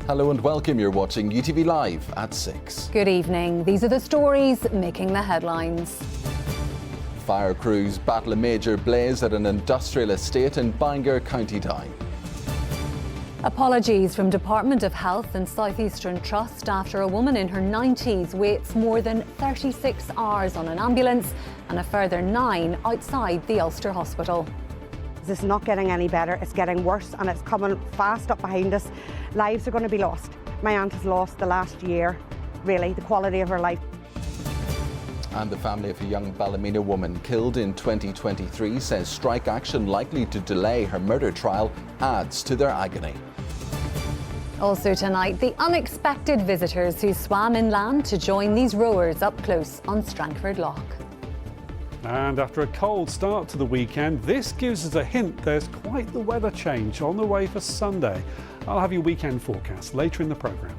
Hello and welcome. You're watching UTV Live at 6. Good evening. These are the stories making the headlines. Fire crews battle a major blaze at an industrial estate in Bangor, County Down. Apologies from Department of Health and South Eastern Trust after a woman in her 90s waits more than 36 hours on an ambulance and a further 9 outside the Ulster Hospital. This is not getting any better, it's getting worse and it's coming fast up behind us. Lives are going to be lost. My aunt has lost the last year, really, the quality of her life. And the family of a young Ballymena woman killed in 2023 says strike action likely to delay her murder trial adds to their agony. Also tonight, the unexpected visitors who swam inland to join these rowers up close on Strangford Loch. And after a cold start to the weekend, this gives us a hint there's quite the weather change on the way for Sunday. I'll have your weekend forecast later in the programme.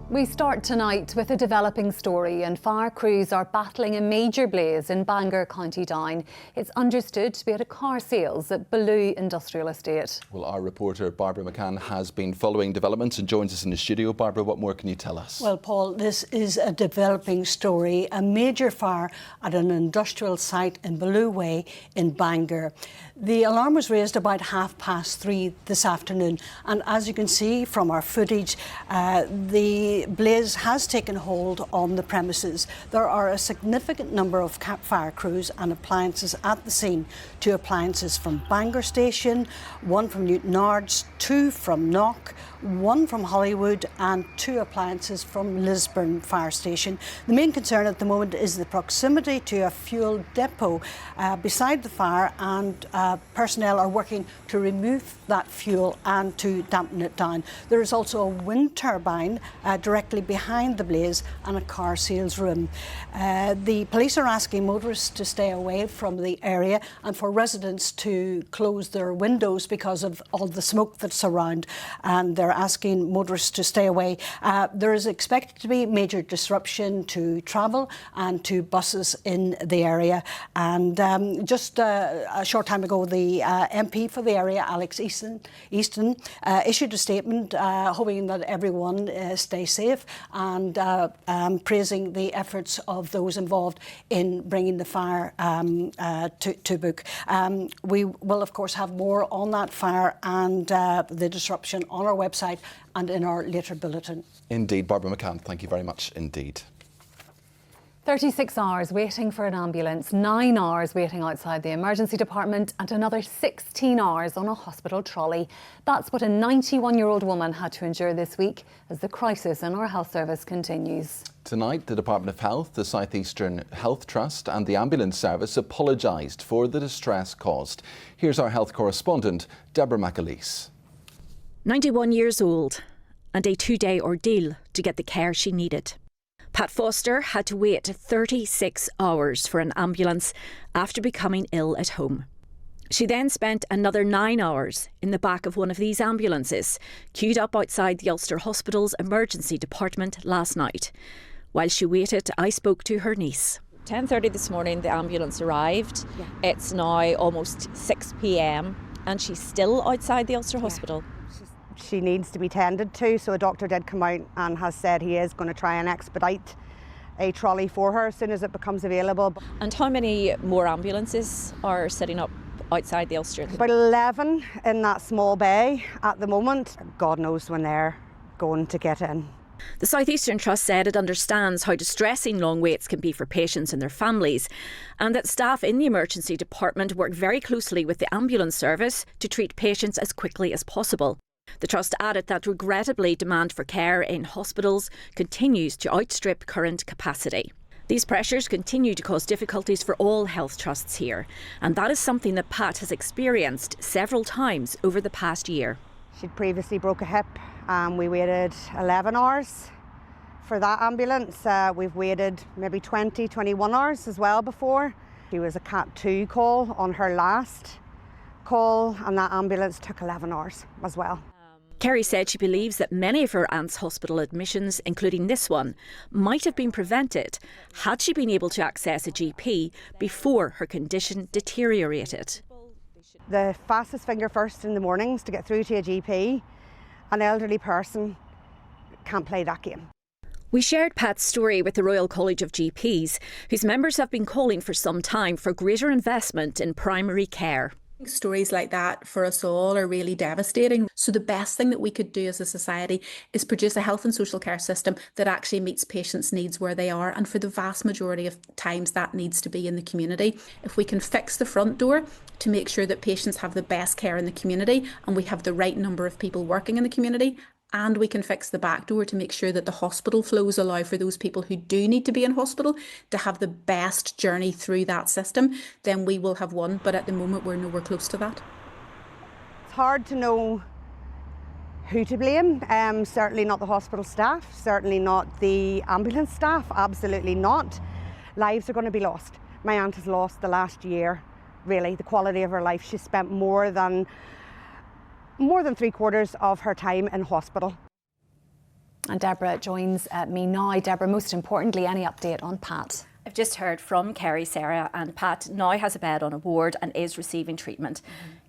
We start tonight with a developing story, and fire crews are battling a major blaze in Bangor, County Down. It's understood to be at a car sales at Baloo Industrial Estate. Well, our reporter Barbara McCann has been following developments and joins us in the studio. Barbara, what more can you tell us? Well, Paul, this is a developing story. A major fire at an industrial site in Baloo Way in Bangor. The alarm was raised about 3:30 this afternoon, and as you can see from our footage, the blaze has taken hold on the premises. There are a significant number of fire crews and appliances at the scene. 2 appliances from Bangor Station, 1 from Newtonards, 2 from Loch, 1 from Hollywood and 2 appliances from Lisburn Fire Station. The main concern at the moment is the proximity to a fuel depot beside the fire, and personnel are working to remove that fuel and to dampen it down. There is also a wind turbine directly behind the blaze and a car sales room. The police are asking motorists to stay away from the area and for residents to close their windows because of all the smoke that's around, and they're asking motorists to stay away. There is expected to be major disruption to travel and to buses in the area, and just a short time ago the MP for the area, Alex Easton, issued a statement hoping that everyone stays safe and praising the efforts of those involved in bringing the fire to book. We will of course have more on that fire and the disruption on our website and in our later bulletin. Indeed, Barbara McCann, thank you very much indeed. 36 hours waiting for an ambulance, 9 hours waiting outside the emergency department and another 16 hours on a hospital trolley. That's what a 91-year-old woman had to endure this week as the crisis in our health service continues. Tonight, the Department of Health, the South Eastern Health Trust and the ambulance service apologised for the distress caused. Here's our health correspondent, Deborah McAleese. 91 years old and a 2-day ordeal to get the care she needed. Pat Foster had to wait 36 hours for an ambulance after becoming ill at home. She then spent another 9 hours in the back of one of these ambulances, queued up outside the Ulster Hospital's emergency department last night. While she waited, I spoke to her niece. 10:30 this morning the ambulance arrived. Yeah. It's now almost 6 p.m. and she's still outside the Ulster Hospital. She needs to be tended to, so a doctor did come out and has said he is going to try and expedite a trolley for her as soon as it becomes available. And how many more ambulances are setting up outside the Ulster? About 11 in that small bay at the moment. God knows when they're going to get in. The South Eastern Trust said it understands how distressing long waits can be for patients and their families, and that staff in the emergency department work very closely with the ambulance service to treat patients as quickly as possible. The Trust added that regrettably demand for care in hospitals continues to outstrip current capacity. These pressures continue to cause difficulties for all health trusts here, and that is something that Pat has experienced several times over the past year. She'd previously broke a hip and we waited 11 hours for that ambulance. We've waited maybe 20, 21 hours as well before. She was a Cat 2 call on her last call and that ambulance took 11 hours as well. Kerry said she believes that many of her aunt's hospital admissions, including this one, might have been prevented had she been able to access a GP before her condition deteriorated. The fastest finger first in the mornings to get through to a GP, an elderly person can't play that game. We shared Pat's story with the Royal College of GPs, whose members have been calling for some time for greater investment in primary care. Stories like that for us all are really devastating. So the best thing that we could do as a society is produce a health and social care system that actually meets patients' needs where they are. And for the vast majority of times that needs to be in the community. If we can fix the front door to make sure that patients have the best care in the community and we have the right number of people working in the community, and we can fix the back door to make sure that the hospital flows allow for those people who do need to be in hospital to have the best journey through that system, then we will have won. But at the moment, we're nowhere close to that. It's hard to know who to blame. Certainly not the hospital staff, certainly not the ambulance staff, absolutely not. Lives are going to be lost. My aunt has lost the last year, really, the quality of her life. She spent more than 3/4 of her time in hospital. And Deborah joins me now. Deborah, most importantly, any update on Pat? I've just heard from Kerry, Sarah, and Pat now has a bed on a ward and is receiving treatment.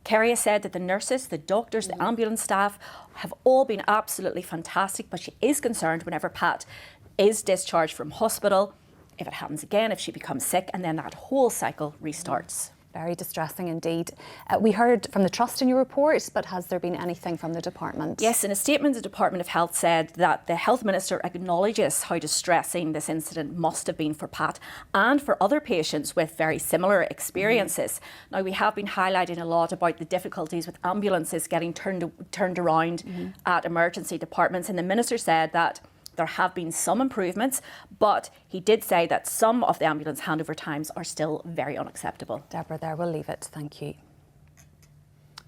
Kerry has said that the nurses, the doctors, the ambulance staff have all been absolutely fantastic, but she is concerned whenever Pat is discharged from hospital, if it happens again, if she becomes sick, and then that whole cycle restarts. Very distressing indeed. We heard from the Trust in your report, but has there been anything from the department? Yes, in a statement, the Department of Health said that the Health Minister acknowledges how distressing this incident must have been for Pat and for other patients with very similar experiences. Now, we have been highlighting a lot about the difficulties with ambulances getting turned around at emergency departments, and the Minister said that there have been some improvements, but he did say that some of the ambulance handover times are still very unacceptable. Deborah, there, we'll leave it. Thank you.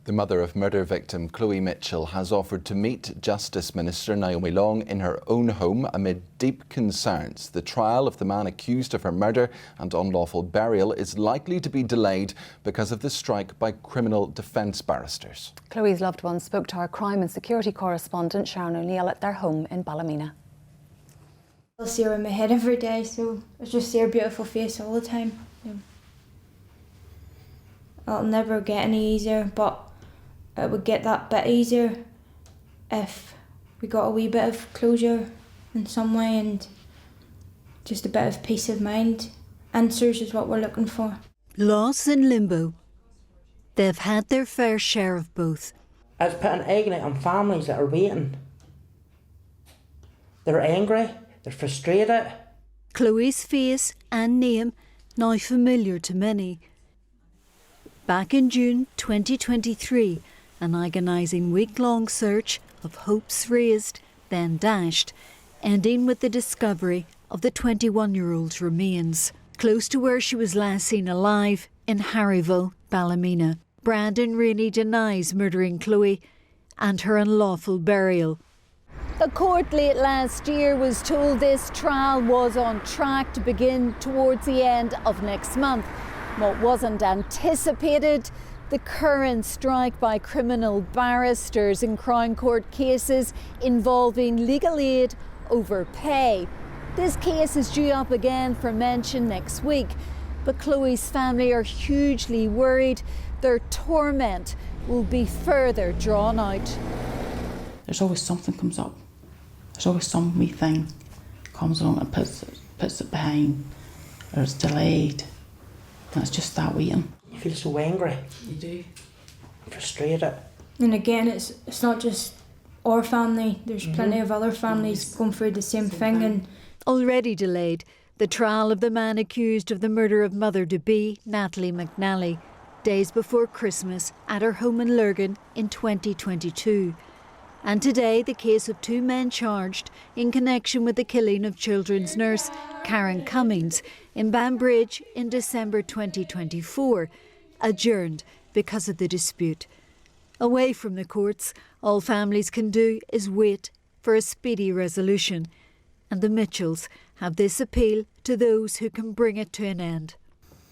The mother of murder victim Chloe Mitchell has offered to meet Justice Minister Naomi Long in her own home amid deep concerns. The trial of the man accused of her murder and unlawful burial is likely to be delayed because of the strike by criminal defence barristers. Chloe's loved ones spoke to our crime and security correspondent Sharon O'Neill at their home in Ballymena. I see her in my head every day, so I just see her beautiful face all the time. It'll never get any easier, but it would get that bit easier if we got a wee bit of closure in some way and just a bit of peace of mind. Answers is what we're looking for. Loss and limbo. They've had their fair share of both. It's putting agony on families that are waiting. They're angry. They're frustrated. Chloe's face and name now familiar to many. Back in June 2023, an agonising week-long search of hopes raised, then dashed, ending with the discovery of the 21-year-old's remains, close to where she was last seen alive in Harryville, Ballymena. Brandon Rainey denies murdering Chloe and her unlawful burial. The court late last year was told this trial was on track to begin towards the end of next month. What wasn't anticipated, the current strike by criminal barristers in Crown Court cases involving legal aid over pay. This case is due up again for mention next week, but Chloe's family are hugely worried their torment will be further drawn out. There's always something comes up. There's always some wee thing comes along and puts it behind, or it's delayed. And it's just that waiting. You feel so angry. You do. Frustrated. And again, it's not just our family. There's plenty of other families going through the same thing. And already delayed, the trial of the man accused of the murder of mother-to-be, Natalie McNally, days before Christmas at her home in Lurgan in 2022. And today, the case of two men charged in connection with the killing of children's nurse Karen Cummings in Banbridge in December 2024, adjourned because of the dispute. Away from the courts, all families can do is wait for a speedy resolution. And the Mitchells have this appeal to those who can bring it to an end.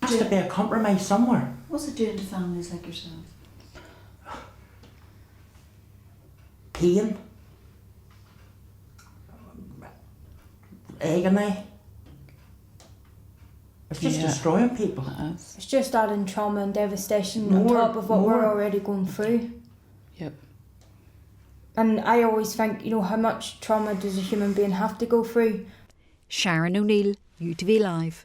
There has to be a compromise somewhere. What's it doing to families like yourself? pain, agony. It's just destroying people. It's just adding trauma and devastation on top of what we're already going through. Yep. And I always think, you know, how much trauma does a human being have to go through? Sharon O'Neill, UTV Live.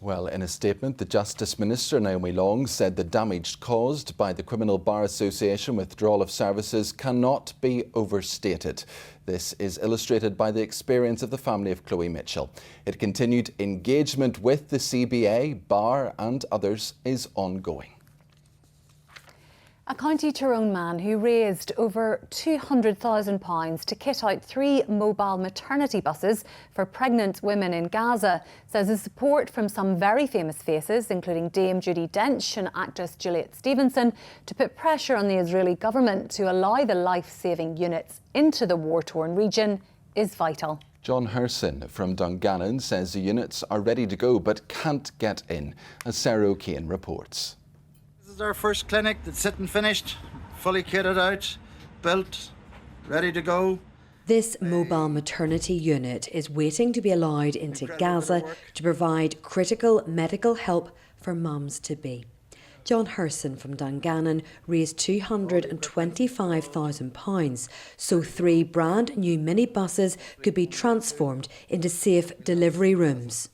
Well, in a statement, the Justice Minister, Naomi Long, said the damage caused by the Criminal Bar Association withdrawal of services cannot be overstated. This is illustrated by the experience of the family of Chloe Mitchell. It continued engagement with the CBA, Bar and others is ongoing. A County Tyrone man who raised over £200,000 to kit out 3 mobile maternity buses for pregnant women in Gaza says his support from some very famous faces, including Dame Judi Dench and actress Juliet Stevenson, to put pressure on the Israeli government to allow the life-saving units into the war-torn region is vital. John Herson from Dungannon says the units are ready to go but can't get in, as Sarah O'Kane reports. This is our first clinic that's sitting finished, fully kitted out, built, ready to go. This mobile maternity unit is waiting to be allowed into Gaza to provide critical medical help for mums-to-be. John Herson from Dungannon raised £225,000 so 3 brand new minibuses could be transformed into safe delivery rooms.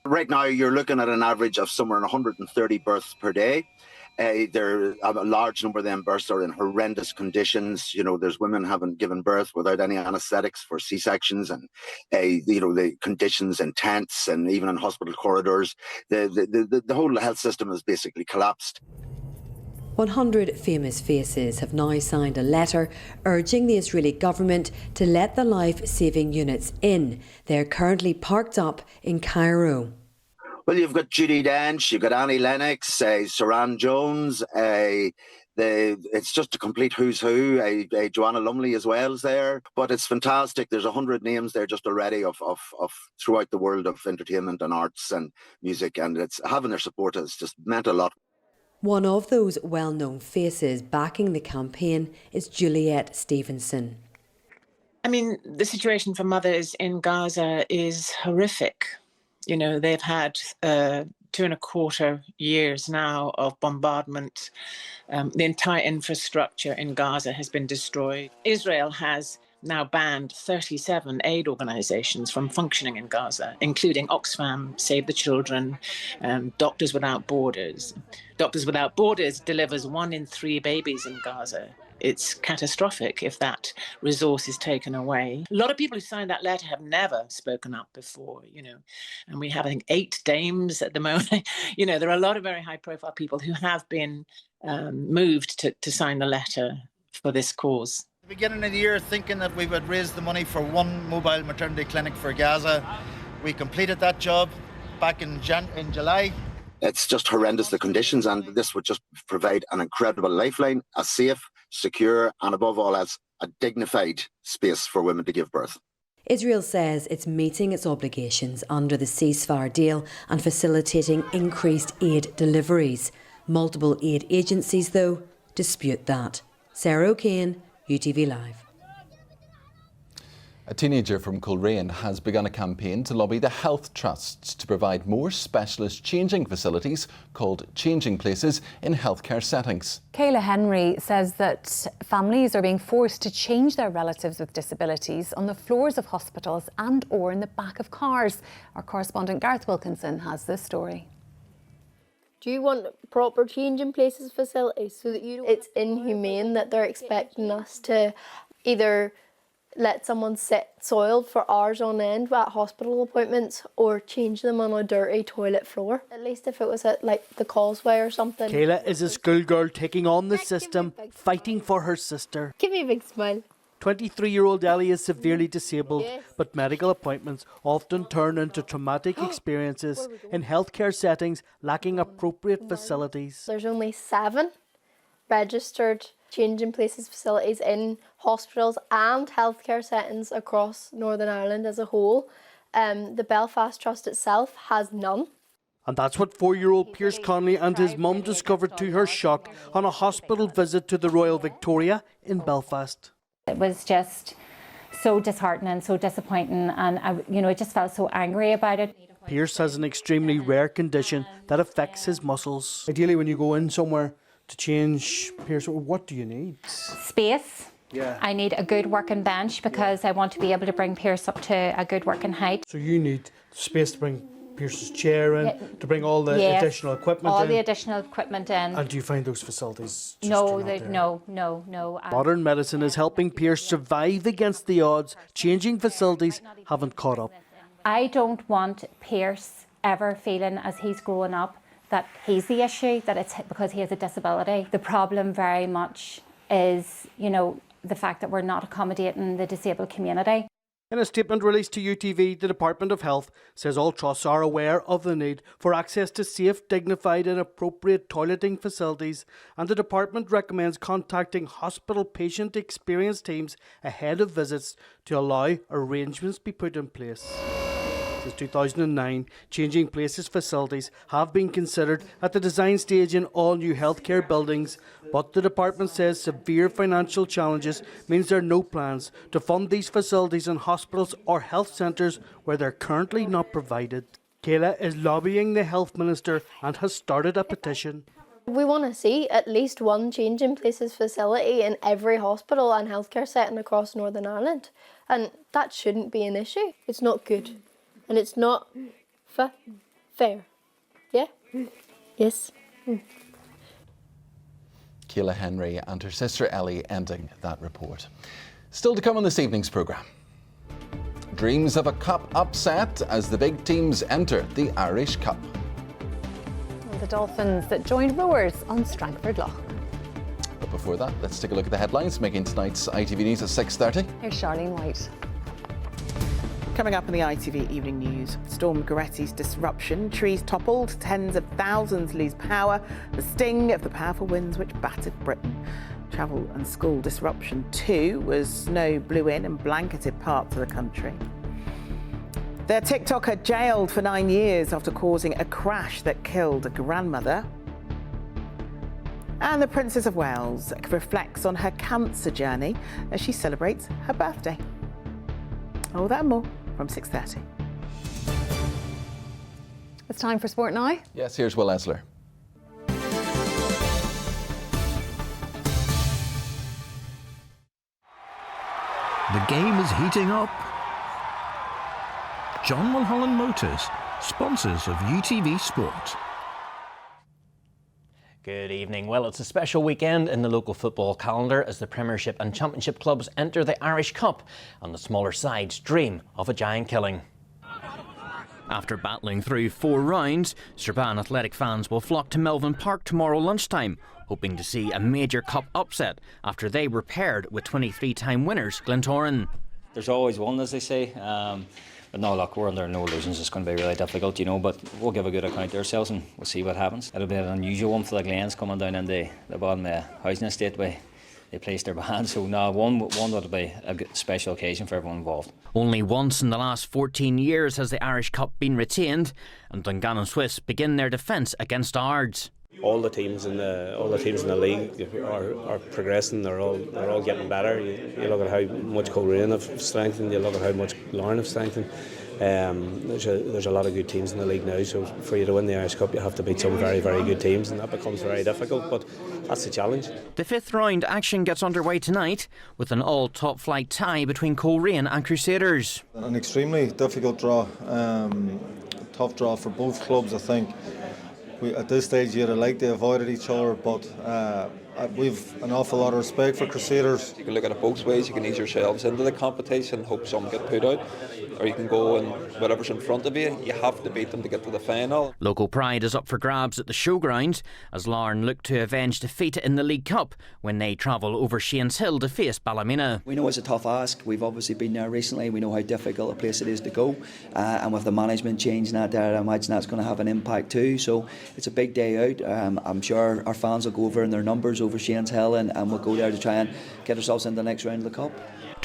Right now you're looking at an average of somewhere in 130 births per day. A large number of them births are in horrendous conditions. You know, there's women having given birth without any anaesthetics for C-sections, and you know, the conditions in tents and even in hospital corridors. The whole health system has basically collapsed. 100 famous faces have now signed a letter urging the Israeli government to let the life-saving units in. They're currently parked up in Cairo. Well, you've got Judi Dench, you've got Annie Lennox, Saran Jones, it's just a complete who's who. Joanna Lumley as well is there. But it's fantastic. There's 100 names there just already of throughout the world of entertainment and arts and music, and it's having their support has just meant a lot. One of those well-known faces backing the campaign is Juliet Stevenson. I mean, the situation for mothers in Gaza is horrific. You know, they've had 2.25 years now of bombardment. The entire infrastructure in Gaza has been destroyed. Israel has now banned 37 aid organisations from functioning in Gaza, including Oxfam, Save the Children, Doctors Without Borders. Doctors Without Borders delivers 1 in 3 babies in Gaza. It's catastrophic if that resource is taken away. A lot of people who signed that letter have never spoken up before, you know, and we have, I think, 8 dames at the moment. You know, there are a lot of very high-profile people who have been moved to sign the letter for this cause. At the beginning of the year, thinking that we would raise the money for 1 mobile maternity clinic for Gaza. We completed that job back in July. It's just horrendous, the conditions, and this would just provide an incredible lifeline, a safe, secure, and above all else, a dignified space for women to give birth. Israel says it's meeting its obligations under the ceasefire deal and facilitating increased aid deliveries. Multiple aid agencies, though, dispute that. Sarah O'Kane, UTV Live. A teenager from Coleraine has begun a campaign to lobby the health trusts to provide more specialist changing facilities called changing places in healthcare settings. Kayla Henry says that families are being forced to change their relatives with disabilities on the floors of hospitals and or in the back of cars. Our correspondent Gareth Wilkinson has this story. Do you want proper changing places facilities so that you don't... It's inhumane that they're expecting us to either let someone sit soiled for hours on end at hospital appointments or change them on a dirty toilet floor. At least if it was at like the Causeway or something. Kayla is a schoolgirl taking on the system, fighting for her sister. Give me a big smile. 23-year-old Ellie is severely disabled, but medical appointments often turn into traumatic experiences in healthcare settings lacking appropriate facilities. There's only 7 registered changing places facilities in hospitals and healthcare settings across Northern Ireland as a whole. The Belfast Trust itself has none. And that's what 4-year-old Pierce Conley and his mum discovered to her shock on a hospital visit to the Royal Victoria in Belfast. It was just so disheartening, so disappointing, and I just felt so angry about it. Pierce has an extremely rare condition that affects his muscles. Ideally, when you go in somewhere to change, Pierce, what do you need? Space. Yeah. I need a good working bench because I want to be able to bring Pierce up to a good working height. So you need space to bring Pierce's chair in, to bring all the additional equipment in? All the additional equipment in. And do you find those facilities just No. Modern medicine is helping Pierce survive against the odds. Changing facilities haven't caught up. I don't want Pierce ever feeling as he's growing up that he's the issue, that it's because he has a disability. The problem very much is, the fact that we're not accommodating the disabled community. In a statement released to UTV, the Department of Health says all trusts are aware of the need for access to safe, dignified and appropriate toileting facilities, and the department recommends contacting hospital patient experience teams ahead of visits to allow arrangements be put in place. Since 2009, changing places facilities have been considered at the design stage in all new healthcare buildings, but the department says severe financial challenges means there are no plans to fund these facilities in hospitals or health centres where they're currently not provided. Kayla is lobbying the health minister and has started a petition. We want to see at least one change in places facility in every hospital and healthcare setting across Northern Ireland, and that shouldn't be an issue. It's not good. And it's not fair. Yeah? Yes. Kayla Henry and her sister Ellie ending that report. Still to come on this evening's programme. Dreams of a cup upset as the big teams enter the Irish Cup. And the Dolphins that joined rowers on Strangford Loch. But before that, let's take a look at the headlines making tonight's ITV News at 6:30. Here's Charlene White. Coming up in the ITV Evening News, Storm Goretti's disruption, trees toppled, tens of thousands lose power, the sting of the powerful winds which battered Britain. Travel and school disruption too, as snow blew in and blanketed parts of the country. Their TikToker jailed for 9 years after causing a crash that killed a grandmother. And the Princess of Wales reflects on her cancer journey as she celebrates her birthday. All that and more from 6:30. It's time for Sport now. Yes, here's Will Esler. The game is heating up. John Mulholland Motors, sponsors of UTV Sport. Good evening. Well, it's a special weekend in the local football calendar as the Premiership and Championship clubs enter the Irish Cup and the smaller sides dream of a giant killing. After battling through 4 rounds, Strabane Athletic fans will flock to Melvin Park tomorrow lunchtime, hoping to see a major cup upset after they were paired with 23-time winners Glentoran. There's always one, as they say. But no, look, we're under no illusions. It's going to be really difficult, but we'll give a good account of ourselves and we'll see what happens. It'll be an unusual one for the Glens coming down in the bottom housing estate where they placed their band. So no, one would be a good special occasion for everyone involved. Only once in the last 14 years has the Irish Cup been retained, and Dungannon Swiss begin their defence against Ards. All the teams in the league are progressing. They're all getting better. You look at how much Coleraine have strengthened. You look at how much Larne have strengthened. There's a lot of good teams in the league now. So for you to win the Irish Cup, you have to beat some very, very good teams, and that becomes very difficult. But that's the challenge. The 5th round action gets underway tonight with an all top flight tie between Coleraine and Crusaders. An extremely difficult draw, tough draw for both clubs, I think. At this stage, you'd have liked to avoid each other, but we've an awful lot of respect for Crusaders. You can look at it both ways. You can ease yourselves into the competition, hope some get put out, or you can go and whatever's in front of you, you have to beat them to get to the final. Local pride is up for grabs at the showground as Larne look to avenge defeat in the League Cup when they travel over Shane's Hill to face Ballymena. We know it's a tough ask. We've obviously been there recently. We know how difficult a place it is to go, and with the management changing that there, I imagine that's going to have an impact too. So it's a big day out. I'm sure our fans will go over in their numbers over Shane's Hill, and we'll go there to try and get ourselves in the next round of the Cup.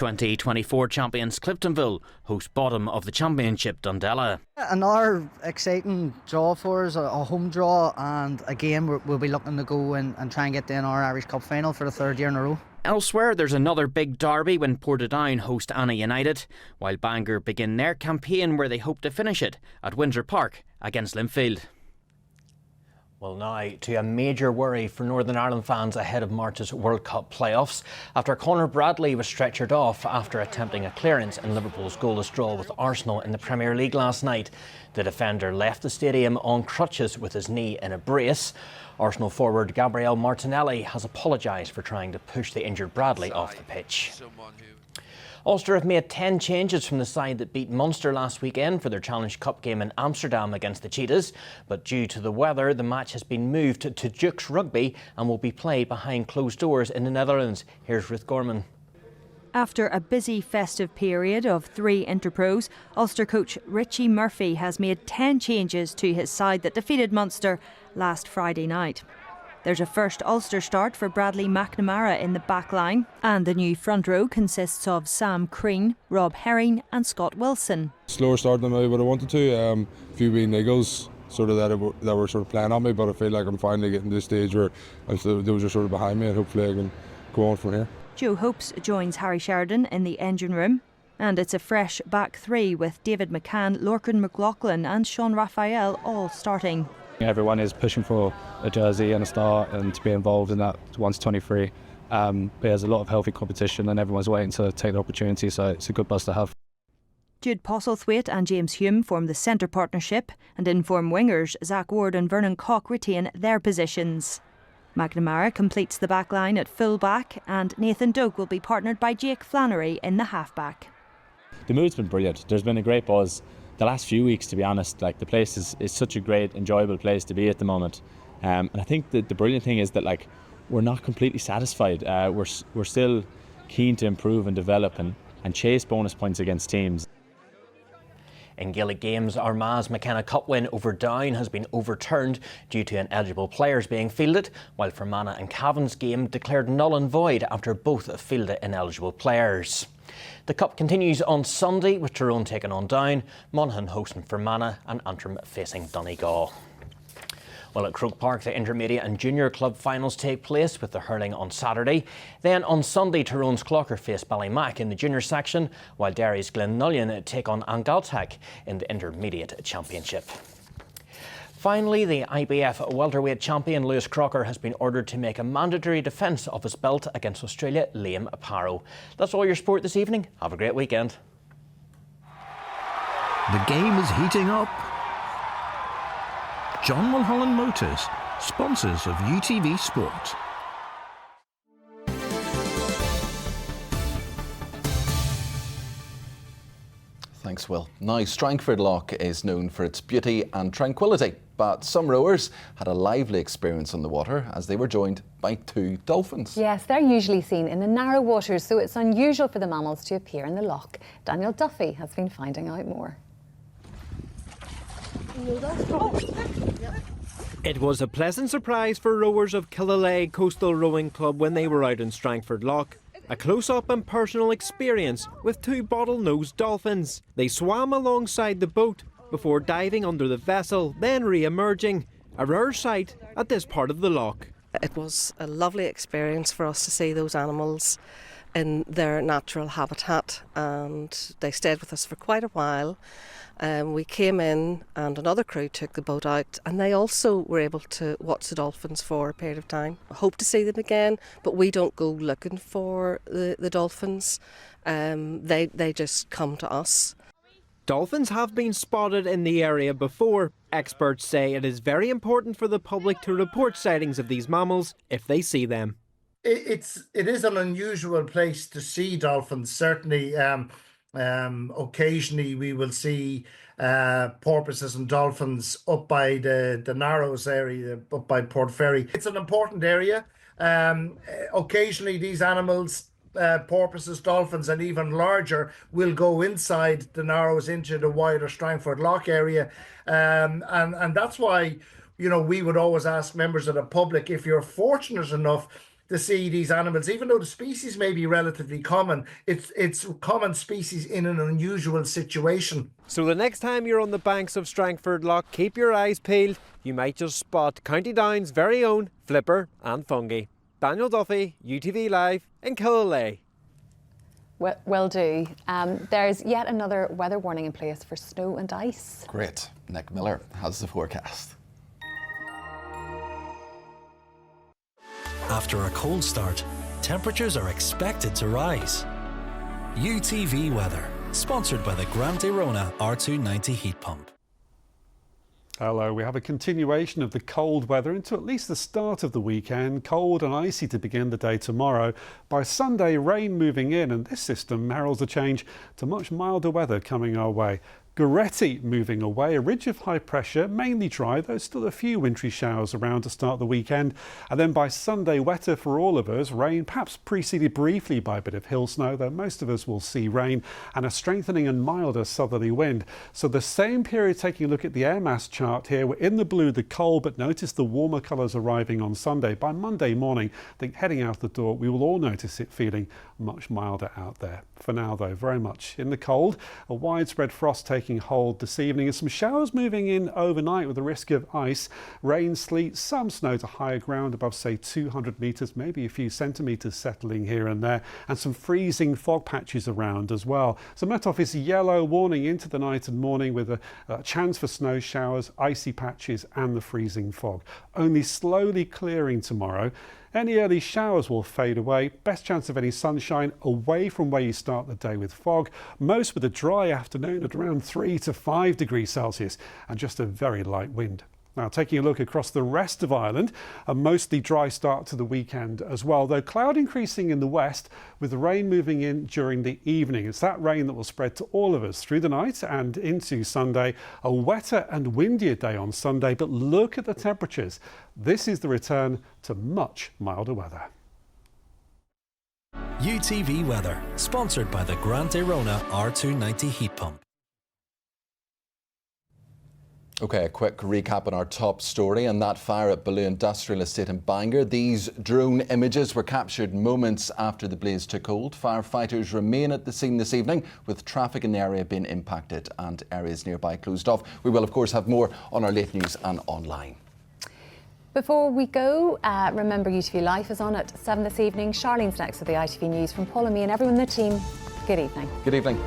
2024 champions Cliftonville host bottom of the championship Dundela. Another exciting draw for us, a home draw, and again we'll be looking to go and try and get in our Irish Cup final for the third year in a row. Elsewhere, there's another big derby when Portadown host Anna United, while Bangor begin their campaign where they hope to finish it at Windsor Park against Linfield. Well, now to a major worry for Northern Ireland fans ahead of March's World Cup playoffs after Conor Bradley was stretchered off after attempting a clearance in Liverpool's goalless draw with Arsenal in the Premier League last night. The defender left the stadium on crutches with his knee in a brace. Arsenal forward Gabriel Martinelli has apologised for trying to push the injured Bradley off the pitch. Ulster have made 10 changes from the side that beat Munster last weekend for their Challenge Cup game in Amsterdam against the Cheetahs. But due to the weather, the match has been moved to Dukes Rugby and will be played behind closed doors in the Netherlands. Here's Ruth Gorman. After a busy festive period of 3 interpros, Ulster coach Richie Murphy has made 10 changes to his side that defeated Munster last Friday night. There's a first Ulster start for Bradley McNamara in the back line, and the new front row consists of Sam Crean, Rob Herring and Scott Wilson. Slower start than I would have wanted to. A few wee niggles sort of that were sort of playing on me, but I feel like I'm finally getting to the stage where those are sort of behind me, and hopefully I can go on from here. Joe Hopes joins Harry Sheridan in the engine room, and it's a fresh back three with David McCann, Lorcan McLaughlin and Sean Raphael all starting. Everyone is pushing for a jersey and a start and to be involved in that once 23. There's a lot of healthy competition and everyone's waiting to take the opportunity, so it's a good buzz to have. Jude Postlethwaite and James Hume form the centre partnership, and in-form wingers Zach Ward and Vernon Cock retain their positions. McNamara completes the back line at full-back, and Nathan Doak will be partnered by Jake Flannery in the half-back. The mood's been brilliant. There's been a great buzz. The last few weeks, to be honest, like the place is such a great, enjoyable place to be at the moment. And I think that the brilliant thing is that like we're not completely satisfied. We're still keen to improve and develop and chase bonus points against teams. In Gaelic games, Armagh's McKenna Cup win over Down has been overturned due to ineligible players being fielded, while Fermanagh and Cavan's game declared null and void after both fielded ineligible players. The Cup continues on Sunday with Tyrone taking on Down, Monaghan hosting Fermanagh and Antrim facing Donegal. Well, at Croke Park, the intermediate and junior club finals take place with the hurling on Saturday. Then on Sunday, Tyrone's Clocker face Ballymac in the junior section, while Derry's Glenullion take on Angaltack in the intermediate championship. Finally, the IBF welterweight champion Lewis Crocker has been ordered to make a mandatory defence of his belt against Australia Liam Aparo. That's all your sport this evening. Have a great weekend. The game is heating up. John Mulholland Motors, sponsors of UTV Sport. Thanks, Will. Now, Strangford Loch is known for its beauty and tranquility, but some rowers had a lively experience on the water as they were joined by 2 dolphins. Yes, they're usually seen in the narrow waters, so it's unusual for the mammals to appear in the loch. Daniel Duffy has been finding out more. It was a pleasant surprise for rowers of Killalay Coastal Rowing Club when they were out in Strangford Loch. A close-up and personal experience with 2 bottle-nosed dolphins. They swam alongside the boat before diving under the vessel, then re-emerging. A rare sight at this part of the loch. It was a lovely experience for us to see those animals in their natural habitat, and they stayed with us for quite a while. We came in and another crew took the boat out, and they also were able to watch the dolphins for a period of time. I hope to see them again, but we don't go looking for the dolphins. They just come to us. Dolphins have been spotted in the area before. Experts say it is very important for the public to report sightings of these mammals if they see them. It is an unusual place to see dolphins. Certainly, occasionally we will see porpoises and dolphins up by the Narrows area, up by Port Ferry. It's an important area. Occasionally these animals, porpoises, dolphins and even larger, will go inside the Narrows into the wider Strangford Loch area. And that's why, we would always ask members of the public, if you're fortunate enough to see these animals. Even though the species may be relatively common, it's common species in an unusual situation. So the next time you're on the banks of Strangford Loch, keep your eyes peeled. You might just spot County Down's very own flipper and fungi. Daniel Duffy, UTV Live in Killaloe. Will do. There's yet another weather warning in place for snow and ice. Great. Nick Miller has the forecast. After a cold start, temperatures are expected to rise. UTV weather, sponsored by the Grand Irona R290 heat pump. Hello, we have a continuation of the cold weather into at least the start of the weekend. Cold and icy to begin the day tomorrow. By Sunday, rain moving in, and this system heralds a change to much milder weather coming our way. Goretti moving away, a ridge of high pressure, mainly dry, though still a few wintry showers around to start the weekend. And then by Sunday, wetter for all of us, rain perhaps preceded briefly by a bit of hill snow, though most of us will see rain, and a strengthening and milder southerly wind. So the same period, taking a look at the air mass chart here, we're in the blue, the cold, but notice the warmer colours arriving on Sunday. By Monday morning, I think heading out the door, we will all notice it feeling much milder out there. For now, though, very much in the cold. A widespread frost taking hold this evening, and some showers moving in overnight with a risk of ice, rain, sleet, some snow to higher ground above, say, 200 metres, maybe a few centimetres settling here and there, and some freezing fog patches around as well. So Met Office yellow warning into the night and morning with a chance for snow showers, icy patches and the freezing fog. Only slowly clearing tomorrow. Any early showers will fade away. Best chance of any sunshine away from where you start the day with fog. Most with a dry afternoon at around 3 to 5 degrees Celsius and just a very light wind. Now, taking a look across the rest of Ireland, a mostly dry start to the weekend as well, though cloud increasing in the west with rain moving in during the evening. It's that rain that will spread to all of us through the night and into Sunday. A wetter and windier day on Sunday, but look at the temperatures. This is the return to much milder weather. UTV weather, sponsored by the Grand Irona R290 heat pump. OK, a quick recap on our top story and that fire at Balloon Industrial Estate in Bangor. These drone images were captured moments after the blaze took hold. Firefighters remain at the scene this evening with traffic in the area being impacted and areas nearby closed off. We will of course have more on our late news and online. Before we go, remember UTV Life is on at 7 this evening. Charlene's next with the ITV News. From Paul and me and everyone in the team, good evening. Good evening.